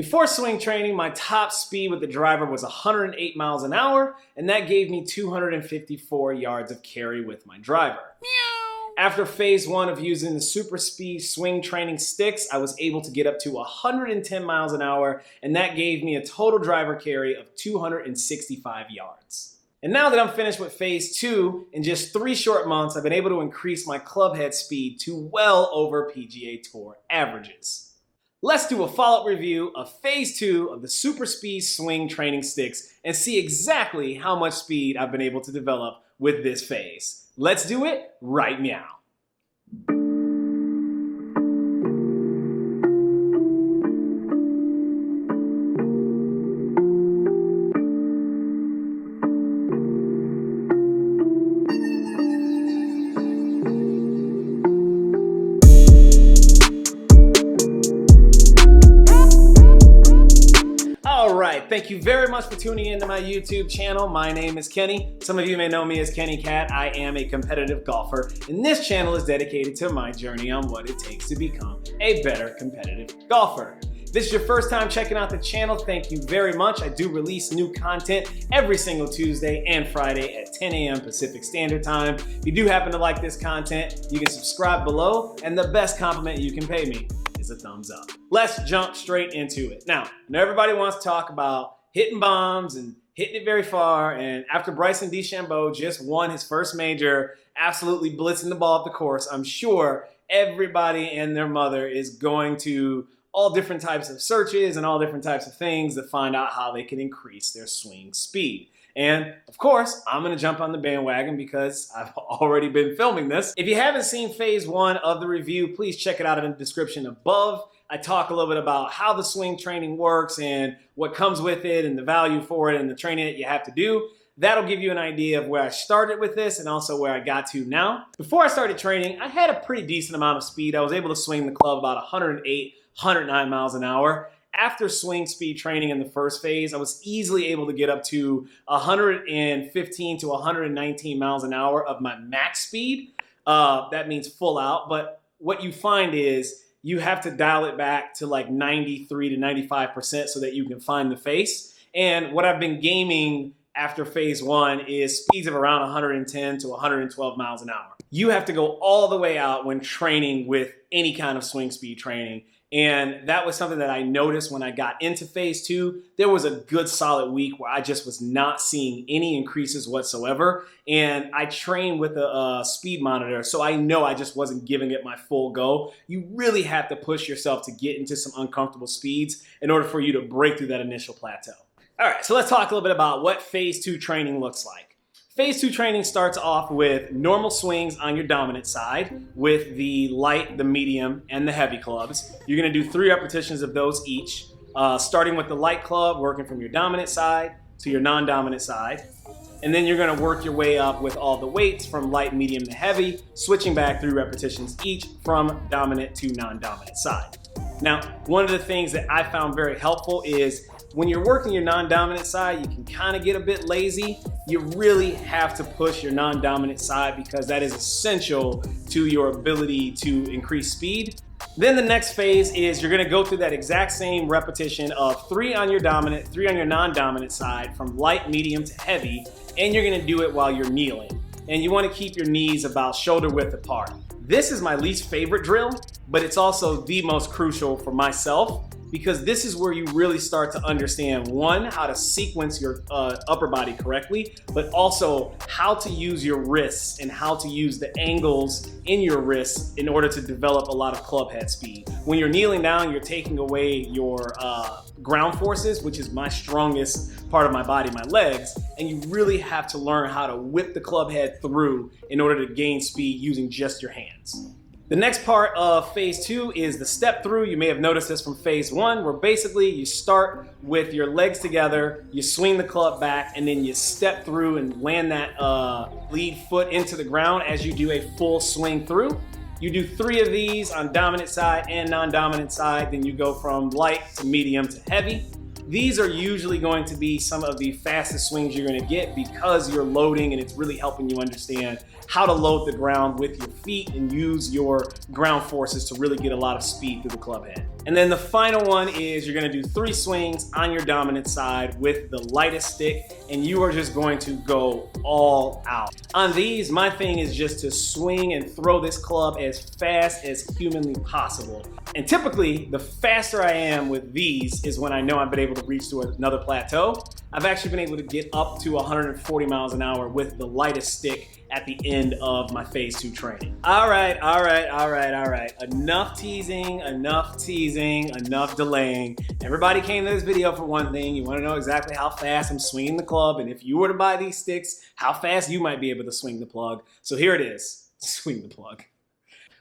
Before swing training, my top speed with the driver was 108 miles an hour, and that gave me 254 yards of carry with my driver. After phase one of using the SuperSpeed swing training sticks, I was able to get up to 110 miles an hour, and that gave me a total driver carry of 265 yards. And now that I'm finished with phase two, in just 3 short months, I've been able to increase my club head speed to well over PGA Tour averages. Let's do a follow-up review of phase two of the SuperSpeed swing training sticks and see exactly how much speed I've been able to develop with this phase. Let's do it right now. Thank you very much for tuning into my YouTube channel. My name is Kenny. Some of you may know me as Kennie Kat. I am a competitive golfer, and this channel is dedicated to my journey on what it takes to become a better competitive golfer. If this is your first time checking out the channel, thank you very much. I do release new content every single Tuesday and Friday at 10 a.m. Pacific Standard Time. If you do happen to like this content, you can subscribe below, and the best compliment you can pay me is a thumbs up. Let's jump straight into it. Now, everybody wants to talk about hitting bombs and hitting it very far, and after Bryson DeChambeau just won his first major, absolutely blitzing the ball up the course, I'm sure everybody and their mother is going to all different types of searches and all different types of things to find out how they can increase their swing speed. And of course, I'm gonna jump on the bandwagon because I've already been filming this. If you haven't seen phase one of the review, please check it out in the description above. I talk a little bit about how the swing training works and what comes with it and the value for it and the training that you have to do. That'll give you an idea of where I started with this and also where I got to now. Before I started training, I had a pretty decent amount of speed. I was able to swing the club about 108, 109 miles an hour. After swing speed training in the first phase, I was easily able to get up to 115 to 119 miles an hour of my max speed. That means full out, but what you find is you have to dial it back to like 93 to 95% so that you can find the face. And what I've been gaming after phase one is speeds of around 110 to 112 miles an hour. You have to go all the way out when training with any kind of swing speed training. And that was something that I noticed when I got into phase two. There was a good solid week where I just was not seeing any increases whatsoever. And I trained with a speed monitor, so I know I just wasn't giving it my full go. You really have to push yourself to get into some uncomfortable speeds in order for you to break through that initial plateau. All right, so let's talk a little bit about what phase two training looks like. Phase two training starts off with normal swings on your dominant side with the light, the medium, and the heavy clubs. You're gonna do 3 repetitions of those each, starting with the light club, working from your dominant side to your non-dominant side. And then you're gonna work your way up with all the weights from light, medium, to heavy, switching back 3 repetitions each from dominant to non-dominant side. Now, one of the things that I found very helpful is when you're working your non-dominant side, you can kind of get a bit lazy. You really have to push your non-dominant side because that is essential to your ability to increase speed. Then the next phase is you're gonna go through that exact same repetition of 3 on your dominant, 3 on your non-dominant side from light, medium to heavy, and you're gonna do it while you're kneeling. And you wanna keep your knees about shoulder width apart. This is my least favorite drill, but it's also the most crucial for myself because this is where you really start to understand, one, how to sequence your upper body correctly, but also how to use your wrists and how to use the angles in your wrists in order to develop a lot of club head speed. When you're kneeling down, you're taking away your ground forces, which is my strongest part of my body, my legs, and you really have to learn how to whip the club head through in order to gain speed using just your hands. The next part of phase two is the step through. You may have noticed this from phase one, where basically you start with your legs together, you swing the club back, and then you step through and land that lead foot into the ground as you do a full swing through. You do 3 of these on dominant side and non-dominant side, then you go from light to medium to heavy. These are usually going to be some of the fastest swings you're going to get because you're loading, and it's really helping you understand how to load the ground with your feet and use your ground forces to really get a lot of speed through the club head. And then the final one is you're gonna do 3 swings on your dominant side with the lightest stick, and you are just going to go all out. On these, my thing is just to swing and throw this club as fast as humanly possible. And typically, the faster I am with these is when I know I've been able to reach to another plateau. I've actually been able to get up to 140 miles an hour with the lightest stick at the end of my phase 2 training. All right. Enough teasing, enough delaying. Everybody came to this video for one thing. You wanna know exactly how fast I'm swinging the club, and if you were to buy these sticks, how fast you might be able to swing the plug. So here it is, swing the plug.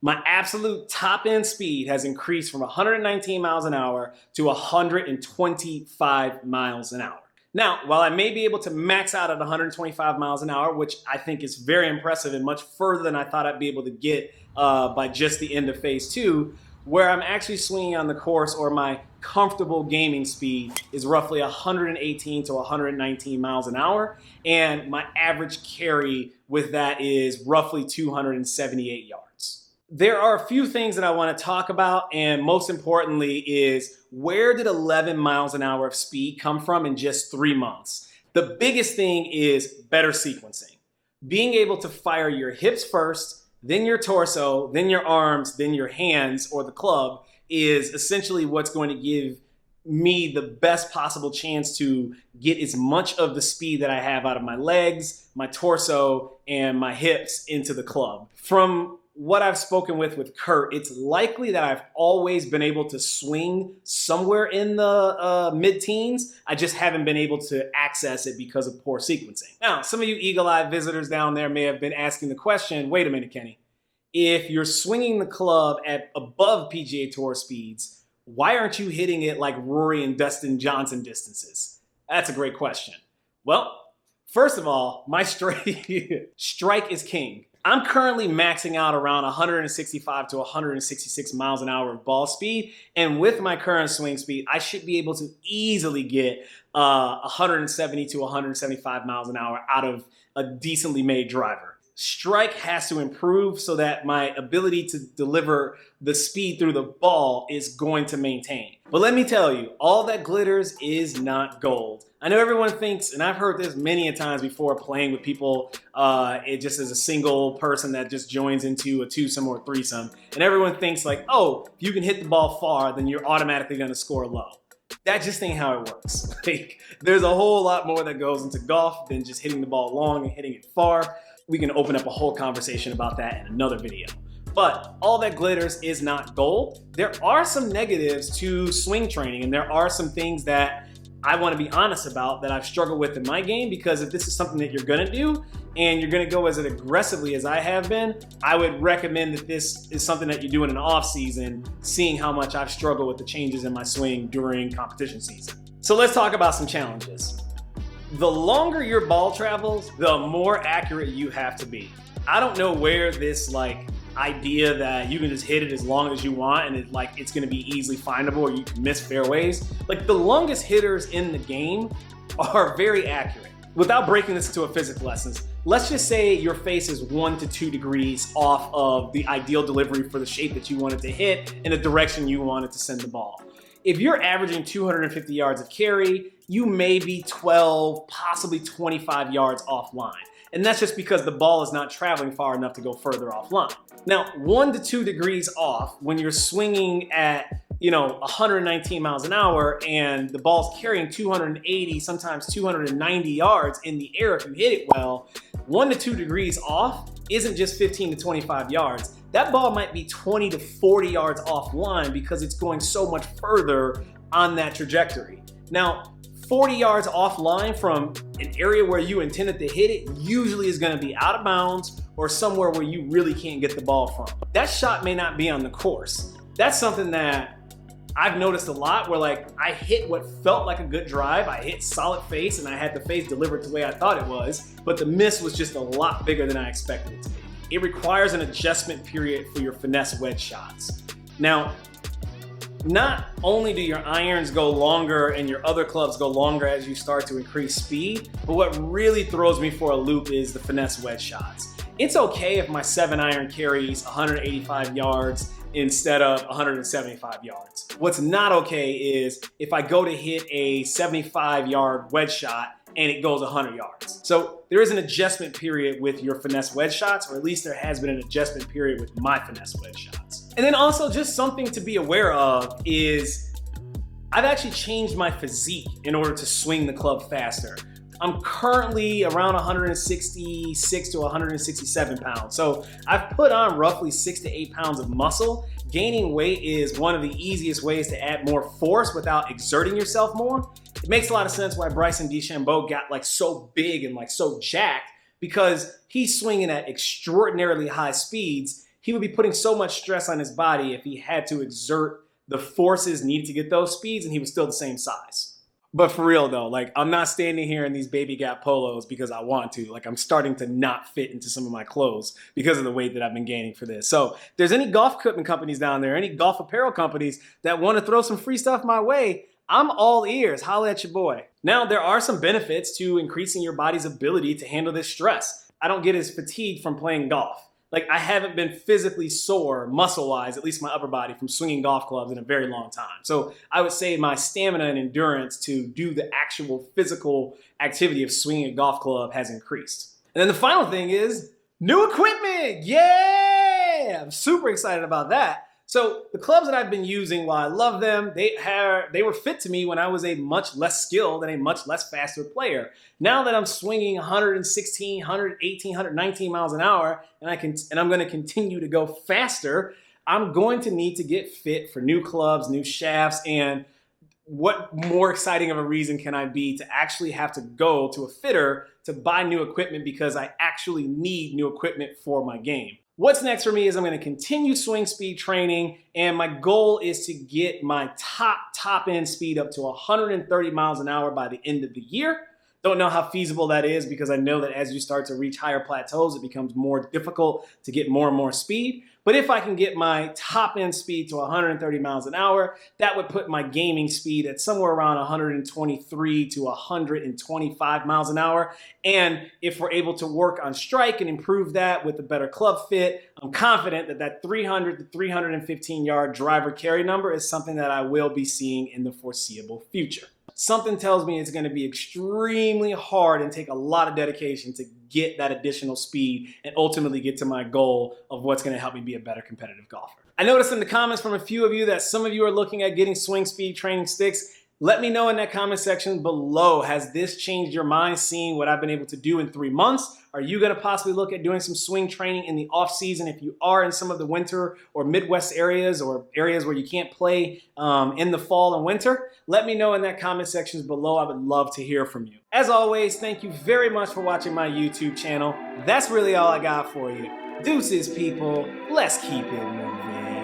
My absolute top end speed has increased from 119 miles an hour to 125 miles an hour. Now, while I may be able to max out at 125 miles an hour, which I think is very impressive and much further than I thought I'd be able to get by just the end of phase 2, where I'm actually swinging on the course, or my comfortable gaming speed, is roughly 118 to 119 miles an hour, and my average carry with that is roughly 278 yards. There are a few things that I want to talk about, and most importantly is, where did 11 miles an hour of speed come from in just 3 months? The biggest thing is better sequencing. Being able to fire your hips first, then your torso, then your arms, then your hands or the club is essentially what's going to give me the best possible chance to get as much of the speed that I have out of my legs, my torso, and my hips into the club. From what I've spoken with Kurt, it's likely that I've always been able to swing somewhere in the mid-teens. I just haven't been able to access it because of poor sequencing. Now, some of you eagle-eyed visitors down there may have been asking the question, wait a minute, Kenny, if you're swinging the club at above PGA Tour speeds, why aren't you hitting it like Rory and Dustin Johnson distances? That's a great question. Well, first of all, my strike is king. I'm currently maxing out around 165 to 166 miles an hour of ball speed, and with my current swing speed, I should be able to easily get 170 to 175 miles an hour out of a decently made driver. Strike has to improve so that my ability to deliver the speed through the ball is going to maintain. But let me tell you, all that glitters is not gold. I know everyone thinks, and I've heard this many a times before playing with people, it just as a single person that just joins into a twosome or threesome, and everyone thinks like, oh, if you can hit the ball far, then you're automatically gonna score low. That just ain't how it works. Like, there's a whole lot more that goes into golf than just hitting the ball long and hitting it far. We can open up a whole conversation about that in another video. But all that glitters is not gold. There are some negatives to swing training, and there are some things that I want to be honest about that I've struggled with in my game, because if this is something that you're gonna do and you're gonna go as aggressively as I have been, I would recommend that this is something that you do in an off season, seeing how much I've struggled with the changes in my swing during competition season. So let's talk about some challenges. The longer your ball travels, the more accurate you have to be. I don't know where this idea that you can just hit it as long as you want and it's gonna be easily findable or you can miss fairways. Like, the longest hitters in the game are very accurate. Without breaking this into a physics lessons, let's just say your face is 1 to 2 degrees off of the ideal delivery for the shape that you want it to hit in the direction you want it to send the ball. If you're averaging 250 yards of carry, you may be 12, possibly 25 yards offline. And that's just because the ball is not traveling far enough to go further offline. Now, 1 to 2 degrees off when you're swinging at 119 miles an hour and the ball's carrying 280, sometimes 290 yards in the air if you hit it well, 1 to 2 degrees off isn't just 15 to 25 yards. That ball might be 20 to 40 yards offline because it's going so much further on that trajectory. Now, 40 yards offline from an area where you intended to hit it usually is going to be out of bounds or somewhere where you really can't get the ball from. That shot may not be on the course. That's something that I've noticed a lot where I hit what felt like a good drive. I hit solid face and I had the face delivered the way I thought it was, but the miss was just a lot bigger than I expected it to be. It requires an adjustment period for your finesse wedge shots. Now, not only do your irons go longer and your other clubs go longer as you start to increase speed, but what really throws me for a loop is the finesse wedge shots. It's okay if my 7-iron carries 185 yards instead of 175 yards. What's not okay is if I go to hit a 75-yard wedge shot and it goes 100 yards. So there is an adjustment period with your finesse wedge shots, or at least there has been an adjustment period with my finesse wedge shots. And then also just something to be aware of is I've actually changed my physique in order to swing the club faster. I'm currently around 166 to 167 pounds. So I've put on roughly 6 to 8 pounds of muscle. Gaining weight is one of the easiest ways to add more force without exerting yourself more. It makes a lot of sense why Bryson DeChambeau got like so big and like so jacked, because he's swinging at extraordinarily high speeds. He would be putting so much stress on his body if he had to exert the forces needed to get those speeds, and he was still the same size. But for real though, like I'm not standing here in these baby Gap polos because I want to. Like I'm starting to not fit into some of my clothes because of the weight that I've been gaining for this. So if there's any golf equipment companies down there, any golf apparel companies that want to throw some free stuff my way, I'm all ears. Holla at your boy. Now, there are some benefits to increasing your body's ability to handle this stress. I don't get as fatigued from playing golf. Like I haven't been physically sore muscle-wise, at least my upper body, from swinging golf clubs in a very long time. So I would say my stamina and endurance to do the actual physical activity of swinging a golf club has increased. And then the final thing is new equipment. Yeah, I'm super excited about that. So the clubs that I've been using, while I love them, they were fit to me when I was a much less skilled and a much less faster player. Now that I'm swinging 116, 118, 119 miles an hour, and I'm going to continue to go faster, I'm going to need to get fit for new clubs, new shafts, and what more exciting of a reason can I be to actually have to go to a fitter to buy new equipment because I actually need new equipment for my game. What's next for me is I'm going to continue swing speed training, and my goal is to get my top end speed up to 130 miles an hour by the end of the year. Don't know how feasible that is because I know that as you start to reach higher plateaus, it becomes more difficult to get more and more speed. But if I can get my top end speed to 130 miles an hour, that would put my gaming speed at somewhere around 123 to 125 miles an hour. And if we're able to work on strike and improve that with a better club fit, I'm confident that that 300 to 315 yard driver carry number is something that I will be seeing in the foreseeable future. Something tells me it's going to be extremely hard and take a lot of dedication to get that additional speed and ultimately get to my goal of what's going to help me be a better competitive golfer. I noticed in the comments from a few of you that some of you are looking at getting swing speed training sticks. Let me know in that comment section below, has this changed your mind seeing what I've been able to do in 3 months? Are you going to possibly look at doing some swing training in the off season if you are in some of the winter or Midwest areas or areas where you can't play in the fall and winter? Let me know in that comment section below. I would love to hear from you. As always, thank you very much for watching my YouTube channel. That's really all I got for you. Deuces, people. Let's keep it moving.